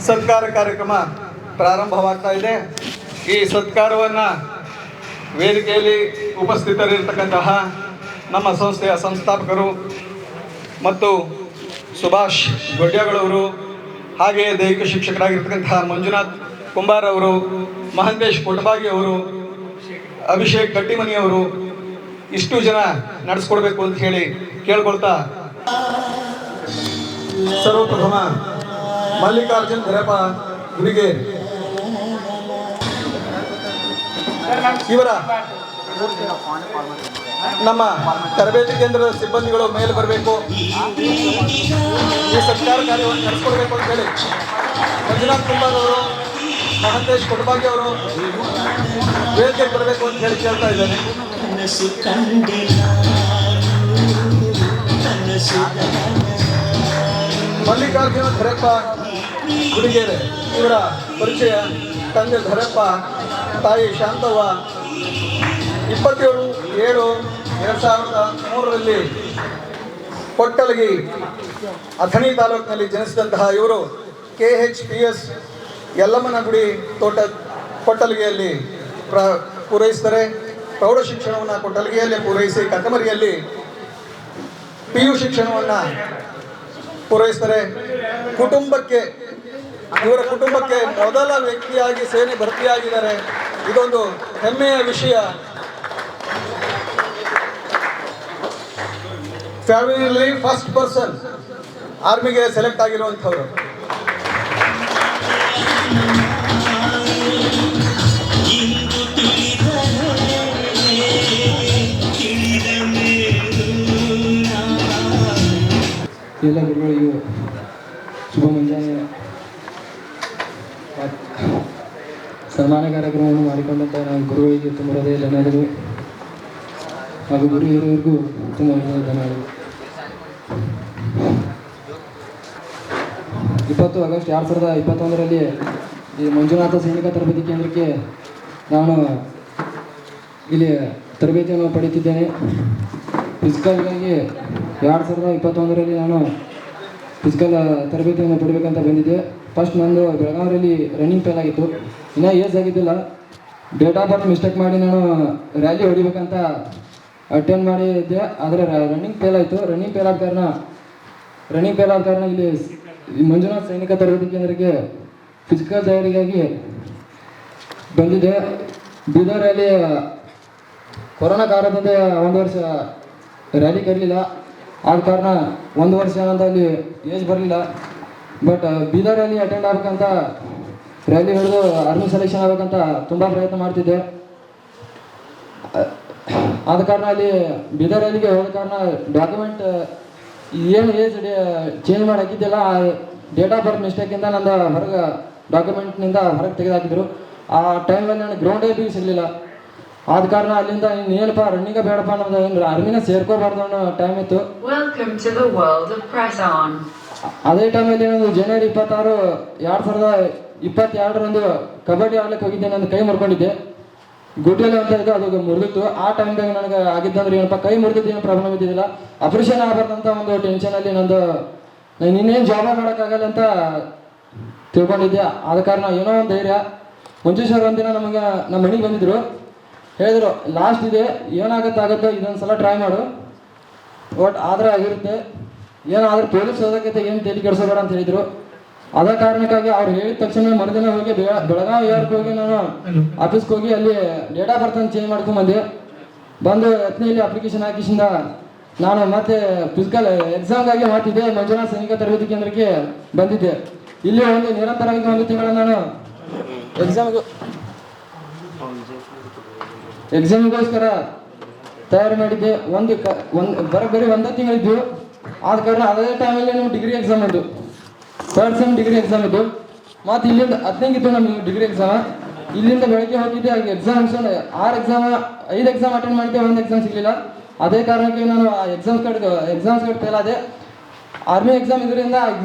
ಸತ್ಕಾರ ಕಾರ್ಯಕ್ರಮ ಪ್ರಾರಂಭವಾಗ್ತಾ ಇದೆ. ಈ ಸತ್ಕಾರವನ್ನು ವೇದಿಕೆಯಲ್ಲಿ ಉಪಸ್ಥಿತರಿರ್ತಕ್ಕಂತಹ ನಮ್ಮ ಸಂಸ್ಥೆಯ ಸಂಸ್ಥಾಪಕರು ಮತ್ತು ಸುಭಾಷ್ ಗೊಡ್ಯಗಳವರು, ಹಾಗೆಯೇ ದೈಹಿಕ ಶಿಕ್ಷಕರಾಗಿರ್ತಕ್ಕಂತಹ ಮಂಜುನಾಥ್ ಕುಂಬಾರ್ ಅವರು, ಮಹಂತೇಶ್ ಕೊಟಬಾಗಿ ಅವರು, ಅಭಿಷೇಕ್ ಗಟ್ಟಿಮನಿಯವರು, ಇಷ್ಟು ಜನ ನಡೆಸ್ಕೊಡ್ಬೇಕು ಅಂತ ಹೇಳಿ ಕೇಳ್ಕೊಳ್ತಾ, ಸರ್ವಪ್ರಥಮ ಮಲ್ಲಿಕಾರ್ಜುನ್ ಧರಪ ಗುಡಿಗೆ ಇವರ ನಮ್ಮ ತರಬೇತಿ ಕೇಂದ್ರದ ಸಿಬ್ಬಂದಿಗಳು ಮೇಲೆ ಬರಬೇಕು, ಈ ಸತ್ಕಾರ ಕಾರ್ಯವನ್ನು ನಡೆಸ್ಕೊಡ್ಬೇಕು ಅಂತ ಹೇಳಿ ಮಂಜುನಾಥ್ ಕುಂಬಾರ್ ಅವರು, ಮಹಂತೇಶ್ ಕೊಟಬಾಗಿ ಅವರು ವೇದಿಕೆಗೆ ಬರಬೇಕು ಅಂತ ಹೇಳಿ ಕೇಳ್ತಾ ಇದ್ದೇನೆ. ಮಲ್ಲಿಕಾರ್ಜುನ ಧರಪ್ಪ ಗುಡಿಗೆರೆ ಇವರ ಪರಿಚಯ. ತಂದೆ ಧರಪ್ಪ, ತಾಯಿ ಶಾಂತವ್ವ. 27/7/2003 ಕೊಟ್ಟಲಗಿ ಅಥಣಿ ತಾಲೂಕಿನಲ್ಲಿ ಜನಿಸಿದಂತಹ ಇವರು KHPS ಯಲ್ಲಮ್ಮನ ಗುಡಿ ತೋಟ ಕೊಟ್ಟಲಗಿಯಲ್ಲಿ ಪೂರೈಸ್ತಾರೆ. ಪ್ರೌಢ ಶಿಕ್ಷಣವನ್ನು ಕೊಟ್ಟಲಗಿಯಲ್ಲೇ ಪೂರೈಸಿ ಕಟಮರಿಯಲ್ಲಿ PU ಶಿಕ್ಷಣವನ್ನು ಪೂರೈಸ್ತಾರೆ. ಇವರ ಕುಟುಂಬಕ್ಕೆ ಮೊದಲ ವ್ಯಕ್ತಿಯಾಗಿ ಸೇನೆ ಭರ್ತಿಯಾಗಿದ್ದಾರೆ. ಇದೊಂದು ಹೆಮ್ಮೆಯ ವಿಷಯ. ಫ್ಯಾಮಿಲಿಯಲ್ಲಿ ಫಸ್ಟ್ ಪರ್ಸನ್ ಆರ್ಮಿಗೆ ಸೆಲೆಕ್ಟ್ ಆಗಿರುವಂಥವ್ರು. ಎಲ್ಲ ಗುರುಗಳಿಗೂ ಶುಭ ಮುಂಜಾನೆ. ಸನ್ಮಾನ ಕಾರ್ಯಕ್ರಮವನ್ನು ಮಾಡಿಕೊಂಡಂಥ ನಾನು ಗುರುಗಳಿಗೆ ತುಂಬ ಹೃದಯ ಧನ್ಯವಾದಗಳು ಹಾಗೂ ಗುರು ಹಿರಿಯರಿಗೂ ತುಂಬ ಹೃದಯ ಧನ್ಯವಾದಗಳು. 20 ಆಗಸ್ಟ್ 2021 ಈ ಮಂಜುನಾಥ ಸೈನಿಕ ತರಬೇತಿ ಕೇಂದ್ರಕ್ಕೆ ನಾನು ಇಲ್ಲಿ ತರಬೇತಿಯನ್ನು ಪಡೆಯುತ್ತಿದ್ದೇನೆ. ಫಿಸಿಕಲ್ಗಾಗಿ 2021 ನಾನು ಫಿಸಿಕಲ್ ತರಬೇತಿಯನ್ನು ಪಡಿಬೇಕಂತ ಬಂದಿದ್ದೆ. ಫಸ್ಟ್ ನಂದು ಬೆಳಗಾವಿಯಲ್ಲಿ ರನ್ನಿಂಗ್ ಫೇಲ್ ಆಗಿತ್ತು, ಇನ್ನೂ ಏಜ್ ಆಗಿದ್ದಿಲ್ಲ. ಡೇಟ್ ಆಫ್ ಬರ್ತ್ ಮಿಸ್ಟೇಕ್ ಮಾಡಿ ನಾನು ರ್ಯಾಲಿ ಹೊಡಿಬೇಕಂತ ಅಟೆಂಡ್ ಮಾಡಿದ್ದೆ, ಆದರೆ ರನ್ನಿಂಗ್ ಫೇಲ್ ಆಯಿತು. ರನ್ನಿಂಗ್ ಫೇಲ್ ಆದ ಕಾರಣ ಇಲ್ಲಿ ಮಂಜುನಾಥ್ ಸೈನಿಕ ತರಬೇತಿ ಕೇಂದ್ರಕ್ಕೆ ಫಿಸಿಕಲ್ ತಯಾರಿಗಾಗಿ ಬಂದಿದ್ದೆ. ಬೀದರ್ ರ್ಯಾಲಿ ಕೊರೋನಾ ಕಾರಣದಿಂದ 1 ವರ್ಷ ರ್ಯಾಲಿ ಕರೀಲಿಲ್ಲ. ಆದ ಕಾರಣ 1 ವರ್ಷ ಅಂತ ಅಲ್ಲಿ ಏಜ್ ಬರಲಿಲ್ಲ. ಬಟ್ ಬೀದರ್ ರ್ಯಾಲಿ ಅಟೆಂಡ್ ಆಗ್ಬೇಕಂತ ರ್ಯಾಲಿ ಹಿಡಿದು ಆರ್ಮಿ ಸೆಲೆಕ್ಷನ್ ಆಗಬೇಕಂತ ತುಂಬ ಪ್ರಯತ್ನ ಮಾಡ್ತಿದ್ದೆ. ಆದ ಕಾರಣ ಅಲ್ಲಿ ಬೀದರ್ ರ್ಯಾಲಿಗೆ ಹೋದ ಕಾರಣ ಡಾಕ್ಯುಮೆಂಟ್ ಏನು ಏಜ್ ಚೇಂಜ್ ಮಾಡಿ ಹಾಕಿದ್ದಿಲ್ಲ, ಆ ಡೇಟ್ ಆಫ್ ಬರ್ತ್ ಮಿಸ್ಟೇಕಿಂದ ನಂದು ಹೊರಗೆ ಡಾಕ್ಯುಮೆಂಟ್ನಿಂದ ಹೊರಗೆ ತೆಗೆದುಹಾಕಿದ್ರು. ಆ ಟೈಮಲ್ಲಿ ನನಗೆ ಗ್ರೌಂಡೇ ಬಿ ಸಿಗಲಿಲ್ಲ. ಆದ ಕಾರಣ ಅಲ್ಲಿಂದ ಇನ್ನೇನಪ್ಪ ರನ್ನಿಂಗ ಬೇಡಪ್ಪ ನಮ್ದು ಆರ್ಮಿನ ಸೇರ್ಕೋಬಾರ್ದು ಅನ್ನೋ ಟೈಮ್ ಇತ್ತು. ಅದೇ ಟೈಮಲ್ಲಿ ನಾನು ಜನವರಿ 26, 2022 ಕಬಡ್ಡಿ ಆಡ್ಲಿಕ್ಕೆ ಹೋಗಿದ್ದೆ. ನನ್ನ ಕೈ ಮುರ್ಕೊಂಡಿದ್ದೆ, ಗುಡ್ಡೆಲ್ಲ ಅಂತ ಇದ್ದು ಅದು ಮುರಿದಿತ್ತು. ಆ ಟೈಮ್ದಾಗ ನನಗೆ ಆಗಿದ್ದಂದ್ರೆ ಏನಪ್ಪ ಕೈ ಮುರಿದಿದ್ದು ಏನು ಪ್ರಾಬ್ಲಮ್ ಇದ್ದಿದ್ದಿಲ್ಲ. ಆಪರೇಷನ್ ಆಗಬಾರ್ದಂತ ಒಂದು ಟೆನ್ಷನಲ್ಲಿ ನಾನು ಇನ್ನೇನು ಜಾಬ ಮಾಡೋಕ್ಕಾಗಲ್ಲ ಅಂತ ತಿಳ್ಕೊಂಡಿದ್ದೆ. ಆದ ಕಾರಣ ಏನೋ ಒಂದು ಧೈರ್ಯ. ಮಂಜುಶ್ವರ್ ಒಂದಿನ ನಮಗೆ ನಮ್ಮ ಮನೆಗೆ ಬಂದಿದ್ರು, ಹೇಳಿದ್ರು ಲಾಸ್ಟ್ ಇದೆ, ಏನಾಗುತ್ತೋ ಇದೊಂದು ಸಲ ಟ್ರೈ ಮಾಡು, ಒಟ್ಟು ಆದರೆ ಆಗಿರುತ್ತೆ, ಏನಾದರೂ ಪೊಲೀಸ್ ಹೋದಕ್ಕೆ ಏನು ತಲೆ ಕೆಡಿಸೋಬೇಡ ಅಂತ ಹೇಳಿದರು. ಅದ ಕಾರಣಕ್ಕಾಗಿ ಅವ್ರು ಹೇಳಿದ ತಕ್ಷಣ ಮರುದಿನ ಹೋಗಿ ಬೆಳಗಾವಿ ಏರ್ಗೆ ಹೋಗಿ ನಾನು ಆಫೀಸ್ಗೆ ಹೋಗಿ ಅಲ್ಲಿ ಡೇಟ್ ಆಫ್ ಬರ್ತ್ ಚೇಂಜ್ ಮಾಡ್ಕೊಂಡ್ಬಂದೆ. ಬಂದು ಯತ್ನೆಯಲ್ಲಿ ಅಪ್ಲಿಕೇಶನ್ ಹಾಕಿಸಿಂದ ನಾನು ಮತ್ತೆ ಫಿಸಿಕಲ್ ಎಕ್ಸಾಮ್ಗಾಗಿ ಮಾಡ್ತಿದ್ದೆ. ಮಂಜುನಾಥ್ ಸೈನಿಕ ತರಬೇತಿ ಕೇಂದ್ರಕ್ಕೆ ಬಂದಿದ್ದೆ. ಇಲ್ಲಿ ಒಂದು ನಿರಂತರವಾಗಿ 1 ತಿಂಗಳ ನಾನು ಎಕ್ಸಾಮಿಗೋಸ್ಕರ ತಯಾರಿ ಮಾಡಿದ್ದೆ. ಬರೀ 1 ತಿಂಗಳಿದ್ದು. ಆದ ಕಾರಣ ಅದೇ ಟೈಮಲ್ಲಿ ನಮ್ಮ ಡಿಗ್ರಿ ಎಕ್ಸಾಮ್ ಇದ್ದು, 3rd ಸೆಮ್ ಡಿಗ್ರಿ ಎಕ್ಸಾಮ್ ಇದ್ದು. ಮತ್ತು ಇಲ್ಲಿಂದ 15 ಇತ್ತು ನಮಗೆ ಡಿಗ್ರಿ ಎಕ್ಸಾಮ್. ಇಲ್ಲಿಂದ ಬೆಳಗ್ಗೆ ಹೋಗಿದ್ದೆ. ಆಗ ಎಕ್ಸಾಮ್ಸ್ 5 ಎಕ್ಸಾಮ್ ಅಟೆಂಡ್ ಮಾಡಿದ್ದೆ, 1 ಎಕ್ಸಾಮ್ ಸಿಗಲಿಲ್ಲ. ಅದೇ ಕಾರಣಕ್ಕೆ ನಾನು ಎಕ್ಸಾಮ್ಸ್ ಕಾರ್ಡ್ ಫೇಲ್ ಆದೆ. ಆರ್ಮಿ ಎಕ್ಸಾಮ್ ಇದರಿಂದ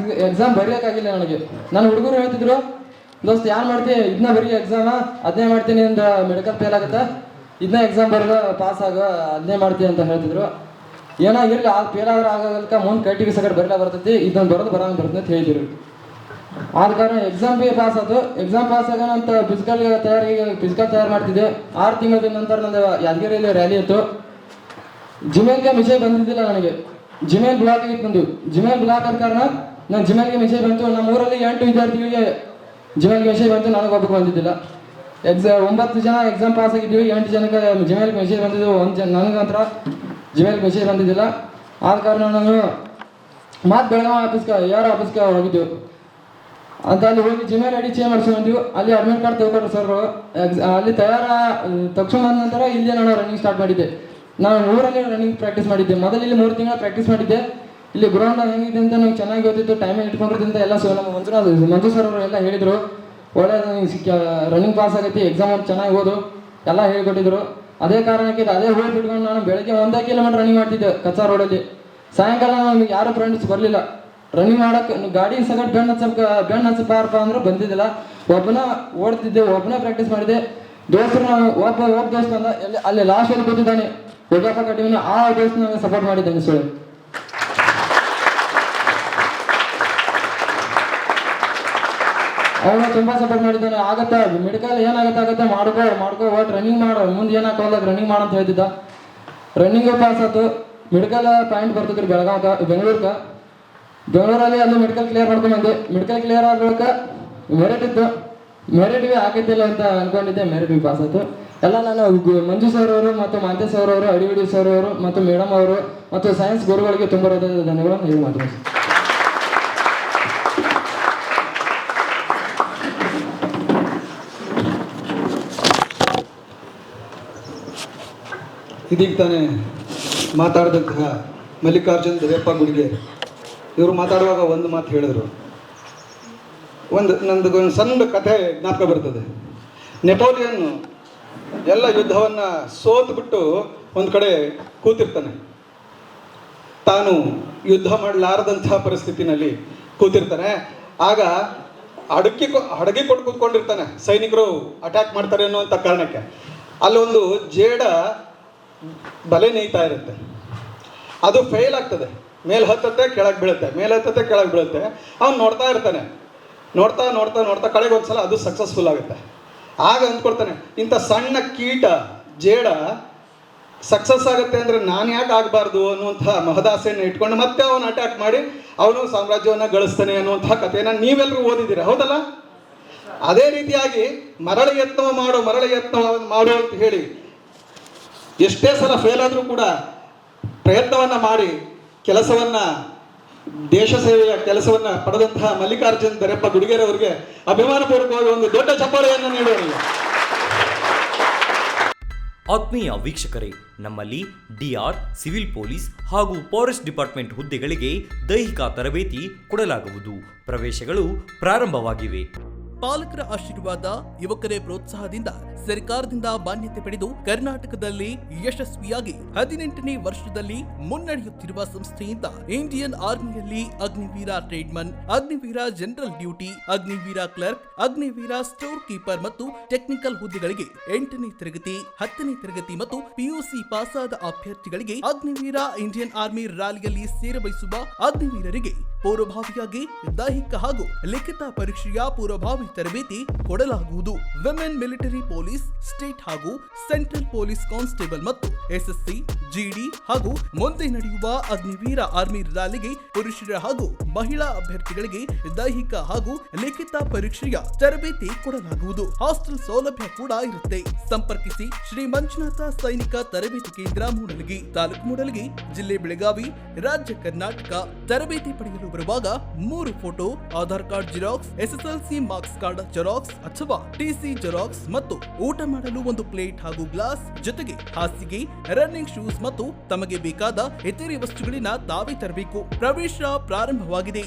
ಎಕ್ಸಾಮ್ ಬರೆಯೋಕ್ಕಾಗಿಲ್ಲ ನನಗೆ. ನನ್ನ ಹುಡುಗರು ಹೇಳ್ತಿದ್ರು, ದೋಸ್ತ್ ಯಾರು ಮಾಡ್ತೀವಿ ಇದನ್ನ ಬರೀ ಎಕ್ಸಾಮ, ಅದನ್ನೇ ಮಾಡ್ತೀನಿ ಅಂದ್ರೆ ಮೆಡಿಕಲ್ ಫೇಲ್ ಆಗುತ್ತೆ, ಇದನ್ನ ಎಕ್ಸಾಮ್ ಬರೋದು ಪಾಸ್ ಆಗೋ ಅದನ್ನೇ ಮಾಡ್ತೀವಿ ಅಂತ ಹೇಳ್ತಿದ್ರು. ಏನೋ ಇರಲಿ, ಆ ಫೇಲ್ ಆದ್ರೆ ಆಗಲ್ಕ ಮುಂದೆ ಕೈ ಟಿ ವಿ ಸಕಟ್ ಬರಲೇ ಬರ್ತೈತಿ, ಇದನ್ನು ಬರೋದು ಬರಂಗೆ ಬರ್ತದೆ ಅಂತ ಹೇಳಿದ್ರು. ಆದ ಕಾರಣ ಎಕ್ಸಾಮ್ ಬಿ ಪಾಸ್ ಆಯ್ತು. ಎಕ್ಸಾಮ್ ಪಾಸ್ ಆಗೋಣಂತ ಫಿಸಿಕಲ್ ತಯಾರು ಮಾಡ್ತಿದ್ದೆ. 6 ತಿಂಗಳ ನಂತರ ನಂದು ಯಾದಗಿರಿಯಲ್ಲಿ ರ್ಯಾಲಿ ಇತ್ತು. ಜಿಮೇಲ್ಗೆ ಮೆಸೇಜ್ ಬಂದಿದ್ದಿಲ್ಲ ನನಗೆ. ಜಿಮೇಲ್ ಬ್ಲಾಕ್ ಆಗಿತ್ತು ನಂದು. ಜಿಮೇಲ್ ಬ್ಲಾಕ್ ಆದ ಕಾರಣ ನಾನು ಜಿಮೇಲ್ಗೆ ಮೆಸೇಜ್ ಬಂತು. ನಮ್ಮ ಊರಲ್ಲಿ 8 ವಿದ್ಯಾರ್ಥಿಗಳಿಗೆ ಜಿಮೇಲ್ಗೆ ಮೆಸೇಜ್ ಬಂತು, ನನಗೆ ಒಬ್ಬಕ್ಕೆ ಬಂದಿದ್ದಿಲ್ಲ. 9 ಜನ ಎಕ್ಸಾಮ್ ಪಾಸ್ ಆಗಿದ್ವಿ, 8 ಜನಕ್ಕೆ ಜಿಮೇಲ್ಗೆ ಮೆಸೇಜ್ ಬಂದಿದ್ದು, ನನಗಂತರ ಜಿಮೇಲ್ಗೆ ಮೆಸೇಜ್ ಬಂದಿದ್ದಿಲ್ಲ. ಆದ ಕಾರಣ ನಾನು ಬೆಳಗಾವಿ ಆಫೀಸ್ಗೆ ಹೋಗಿದ್ದೆವು. ಅಂತ ಅಲ್ಲಿ ಹೋಗಿ ಜಿಮೇಲ್ ಐಡಿ ಚೇಂಜ್ ಮಾಡಿಸ್ಕೊಂಡ್ವಿ. ಅಲ್ಲಿ ಅಡ್ಮಿಟ್ ಕಾರ್ಡ್ ತಗೊಂಡ್ರು ಸರ್ಗಳು. ಅಲ್ಲಿ ತಕ್ಷಣ ನಂತರ ಇಲ್ಲೇ ನಾನು ರನ್ನಿಂಗ್ ಸ್ಟಾರ್ಟ್ ಮಾಡಿದ್ದೆ. ನಾನು ಊರಲ್ಲಿ ರನ್ನಿಂಗ್ ಪ್ರಾಕ್ಟೀಸ್ ಮಾಡಿದ್ದೆ. ಮೊದಲು ಇಲ್ಲಿ 3 ತಿಂಗಳ ಪ್ರಾಕ್ಟೀಸ್ ಮಾಡಿದ್ದೆ. ಇಲ್ಲಿ ಗ್ರೌಂಡ್ ಹೆಂಗಿದೆ ಅಂತ ನಂಗೆ ಚೆನ್ನಾಗಿ ಗೊತ್ತಿತ್ತು. ಟೈಮಿಂಗ್ ಇಟ್ಕೊಂಡಿದ್ದಂತ ಎಲ್ಲ ನಮ್ಮ ಮಂಜು ಸರ್ ಅವರು ಎಲ್ಲ ಹೇಳಿದರು, ಒಳ್ಳೆ ರನ್ನಿಂಗ್ ಪಾಸ್ ಆಗೈತಿ, ಎಕ್ಸಾಮ್ ಚೆನ್ನಾಗಿ ಓದು ಎಲ್ಲ ಹೇಳಿಕೊಟ್ಟಿದ್ರು. ಅದೇ ಕಾರಣಕ್ಕೆ ಅದೇ ಹೋಗಿ ಬಿಟ್ಕೊಂಡು ನಾನು ಬೆಳಗ್ಗೆ 1 ಕಿಲೋಮೀಟರ್ ರನ್ನಿಂಗ್ ಮಾಡ್ತಿದ್ದೆ ಕಚ್ಚಾ ರೋಡಲ್ಲಿ. ಸಾಯಂಕಾಲ ನಮಗೆ ಯಾರು ಫ್ರೆಂಡ್ಸ್ ಬರಲಿಲ್ಲ ರನ್ನಿಂಗ್ ಮಾಡಕ್ಕೆ. ಗಾಡಿ ಸಗಟ್ ಬೆನ್ನು ಹಚ್ಚಪ್ಪ ಅಂದ್ರೆ ಬಂದಿದ್ದಿಲ್ಲ. ಒಬ್ಬನ ಓಡ್ತಿದ್ದೆ, ಒಬ್ಬನೇ ಪ್ರಾಕ್ಟೀಸ್ ಮಾಡಿದೆ. ದೋಸ್ತರು ಒಬ್ಬ ದೋಸ್ತ ಬಂದ ಅಲ್ಲಿ ಲಾಸ್ಟಲ್ಲಿ ಕೂತಿದ್ದಾನೆ ಯೋಗಪ್ಪ ಕಟ್ಟಿವಿನ. ಆ ದೋಸ್ತ ನನಗೆ ಸಪೋರ್ಟ್ ಮಾಡಿದ್ದಾನೆ ಸುಳ್ಳು. ಅವನು ತುಂಬ ಸಪೋರ್ಟ್ ಮಾಡಿದ್ದಾನೆ. ಆಗತ್ತೆ ಮೆಡಿಕಲ್ ಏನಾಗತ್ತೆ ಮಾಡ್ಕೋ ಒಟ್ಟು ರನ್ನಿಂಗ್ ಮಾಡು, ಮುಂದೆ ಏನಾಗಲ್ಲ ರನ್ನಿಂಗ್ ಮಾಡು ಅಂತ ಹೇಳ್ತಿದ್ದ. ರನ್ನಿಂಗು ಪಾಸ್ ಆಯ್ತು. ಮೆಡಿಕಲ್ ಪಾಯಿಂಟ್ ಬರ್ತಿದ್ರು ಬೆಂಗಳೂರಲ್ಲಿ ಅಲ್ಲಿ ಮೆಡಿಕಲ್ ಕ್ಲಿಯರ್ ಮಾಡ್ಕೊಂಡ್ಬಂದೆ. ಮೆಡಿಕಲ್ ಕ್ಲಿಯರ್ ಆದ ಬಳಿಕ ಮೆರಿಟ್ ಇತ್ತು. ಮೆರಿಟ್ ಬಿ ಹಾಕಿದ್ದಿಲ್ಲ ಅಂತ ಅನ್ಕೊಂಡಿದ್ದೆ. ಮೆರಿಟ್ ಬಿ ಪಾಸ್ ಆಯ್ತು. ಎಲ್ಲ ನಾನು ಮಂಜು ಸರ್ ಅವರು ಮತ್ತು ಮಾಂತೇಶ್ ಸರ್ ಅವರು, ಅಡಿವಿಡಿ ಸರ್ ಅವರು ಮತ್ತು ಮೇಡಮ್ ಅವರು ಮತ್ತು ಸೈನ್ಸ್ ಗುರುಗಳಿಗೆ ತುಂಬ ಧನ್ಯವಾದ ಹೇಳಿ ಮಾತಾಡ್ತೀನಿ. ಇದೀಗ ತಾನೇ ಮಾತಾಡಿದಂತಹ ಮಲ್ಲಿಕಾರ್ಜುನ್ ದರ್ಯಪ್ಪ ಗುಡಿಗೇರಿ ಇವರು ಮಾತಾಡುವಾಗ ಒಂದು ಮಾತು ಹೇಳಿದರು. ನಂದು ಸಣ್ಣ ಕಥೆ ಜ್ಞಾಪಕ ಬರ್ತದೆ. ನೆಪೋಲಿಯನ್ ಎಲ್ಲ ಯುದ್ಧವನ್ನು ಸೋತುಬಿಟ್ಟು ಒಂದು ಕಡೆ ಕೂತಿರ್ತಾನೆ. ತಾನು ಯುದ್ಧ ಮಾಡಲಾರದಂತಹ ಪರಿಸ್ಥಿತಿನಲ್ಲಿ ಕೂತಿರ್ತಾನೆ. ಆಗ ಹಡಗಿ ಕೊಟ್ಟು ಕೂತ್ಕೊಂಡಿರ್ತಾನೆ. ಸೈನಿಕರು ಅಟ್ಯಾಕ್ ಮಾಡ್ತಾರೆ ಅನ್ನುವಂಥ ಕಾರಣಕ್ಕೆ ಅಲ್ಲೊಂದು ಜೇಡ ಬಲೆ ನೇಯ್ತಾ ಇರುತ್ತೆ. ಅದು ಫೇಲ್ ಆಗ್ತದೆ. ಮೇಲೆ ಹತ್ತತ್ತೆ ಕೆಳಗೆ ಬೀಳುತ್ತೆ, ಮೇಲೆ ಹತ್ತತ್ತೆ ಕೆಳಗೆ ಬೀಳುತ್ತೆ. ಅವ್ನು ನೋಡ್ತಾ ಇರ್ತಾನೆ. ನೋಡ್ತಾ ಕಡೆಗೆ ಒಂದ್ಸಲ ಅದು ಸಕ್ಸಸ್ಫುಲ್ ಆಗುತ್ತೆ. ಆಗ ಅಂದ್ಕೊಡ್ತಾನೆ, ಇಂಥ ಸಣ್ಣ ಕೀಟ ಜೇಡ ಸಕ್ಸಸ್ ಆಗುತ್ತೆ ಅಂದರೆ ನಾನು ಯಾಕೆ ಆಗಬಾರ್ದು ಅನ್ನುವಂಥ ಮಹದಾಸೆಯನ್ನು ಇಟ್ಕೊಂಡು ಮತ್ತೆ ಅವನು ಅಟ್ಯಾಕ್ ಮಾಡಿ ಅವನು ಸಾಮ್ರಾಜ್ಯವನ್ನು ಗಳಿಸ್ತಾನೆ ಅನ್ನುವಂಥ ಕಥೆಯನ್ನು ನೀವೆಲ್ಲರೂ ಓದಿದ್ದೀರ, ಹೌದಲ್ಲ? ಅದೇ ರೀತಿಯಾಗಿ ಮರಳ ಯತ್ನ ಮಾಡು ಅಂತ ಹೇಳಿ ಎಷ್ಟೇ ಸಲ ಫೇಲ್ ಆದರೂ ಕೂಡ ಪ್ರಯತ್ನವನ್ನು ಮಾಡಿ ಕೆಲಸವನ್ನು, ದೇಶ ಸೇವೆಯ ಕೆಲಸವನ್ನು ಪಡೆದಂತಹ ಮಲ್ಲಿಕಾರ್ಜುನ್ ದರ್ಯಪ್ಪ ಗುಡಿಗೇರಿ ಅವರಿಗೆ ಅಭಿಮಾನಪೂರ್ವಕವಾಗಿ ಒಂದು ದೊಡ್ಡ ಚಪ್ಪಾಳೆಯನ್ನು ನೀಡೋಣ. ಆತ್ಮೀಯ ವೀಕ್ಷಕರೇ, ನಮ್ಮಲ್ಲಿ ಡಿಆರ್, ಸಿವಿಲ್ ಪೊಲೀಸ್ ಹಾಗೂ ಫಾರೆಸ್ಟ್ ಡಿಪಾರ್ಟ್ಮೆಂಟ್ ಹುದ್ದೆಗಳಿಗೆ ದೈಹಿಕ ತರಬೇತಿ ಕೊಡಲಾಗುವುದು. ಪ್ರವೇಶಗಳು ಪ್ರಾರಂಭವಾಗಿವೆ. ಪಾಲಕರ ಆಶೀರ್ವಾದ, ಯುವಕರೇ ಪ್ರೋತ್ಸಾಹದಿಂದ ಸರ್ಕಾರದಿಂದ ಮಾನ್ಯತೆ ಪಡೆದು ಕರ್ನಾಟಕದಲ್ಲಿ ಯಶಸ್ವಿಯಾಗಿ 18ನೇ ವರ್ಷದಲ್ಲಿ ಮುನ್ನಡೆಯುತ್ತಿರುವ ಸಂಸ್ಥೆಯಿಂದ ಇಂಡಿಯನ್ ಆರ್ಮಿಯಲ್ಲಿ Agniveer tradesman, Agniveer general duty, Agniveer clerk, Agniveer store keeper ಮತ್ತು ಟೆಕ್ನಿಕಲ್ ಹುದ್ದೆಗಳಿಗೆ 8ನೇ ತರಗತಿ, 10ನೇ ತರಗತಿ ಮತ್ತು ಪಿಯುಸಿ ಪಾಸಾದ ಅಭ್ಯರ್ಥಿಗಳಿಗೆ ಅಗ್ನಿವೀರ ಇಂಡಿಯನ್ ಆರ್ಮಿ ರ್ಯಾಲಿಯಲ್ಲಿ ಸೇರಬಯಸುವ ಅಗ್ನಿವೀರರಿಗೆ ಪೂರ್ವಭಾವಿಯಾಗಿ ದೈಹಿಕ ಹಾಗೂ ಲಿಖಿತ ಪರೀಕ್ಷೆಯ ಪೂರ್ವಭಾವಿ ತರಬೇತಿ ಕೊಡಲಾಗುವುದು. ವಿಮೆನ್ ಮಿಲಿಟರಿ ಪೊಲೀಸ್, ಸ್ಟೇಟ್ ಹಾಗೂ ಸೆಂಟ್ರಲ್ ಪೊಲೀಸ್ ಕಾನ್ಸ್ಟೇಬಲ್ ಮತ್ತು ಎಸ್ಎಸ್ಸಿ, ಜಿಡಿ ಹಾಗೂ ಮುಂದೆ ನಡೆಯುವ ಅಗ್ನಿವೀರ ಆರ್ಮಿ ರ್ಯಾಲಿಗೆ ಪುರುಷರ ಹಾಗೂ ಮಹಿಳಾ ಅಭ್ಯರ್ಥಿಗಳಿಗೆ ದೈಹಿಕ ಹಾಗೂ ಲಿಖಿತ ಪರೀಕ್ಷೆಯ ತರಬೇತಿ ಕೊಡಲಾಗುವುದು. ಹಾಸ್ಟೆಲ್ ಸೌಲಭ್ಯ ಕೂಡ ಇರುತ್ತೆ. ಸಂಪರ್ಕಿಸಿ ಶ್ರೀ ಮಂಜುನಾಥ ಸೈನಿಕ ತರಬೇತಿ ಕೇಂದ್ರ, ಮೂಡಲಗಿ, ತಾಲೂಕು ಮೂಡಲಗಿ, ಜಿಲ್ಲೆ ಬೆಳಗಾವಿ, ರಾಜ್ಯ ಕರ್ನಾಟಕ. ತರಬೇತಿ ಪಡೆಯಲು ಬರುವಾಗ 3 photo, Aadhaar card xerox, SSLC marks card xerox ಅಥವಾ ಟಿಸಿ ಜೆರಾಕ್ಸ್ ಮತ್ತು ಊಟ ಮಾಡಲು 1 ಪ್ಲೇಟ್ ಹಾಗೂ ಗ್ಲಾಸ್, ಜೊತೆಗೆ ಹಾಸಿಗೆ, ರನ್ನಿಂಗ್ ಶೂಸ್ ಮತ್ತು ತಮಗೆ ಬೇಕಾದ ಇತರೆ ವಸ್ತುಗಳಿನ ತಾವೇ ತರಬೇಕು. ಪ್ರವೇಶ ಪ್ರಾರಂಭವಾಗಿದೆ.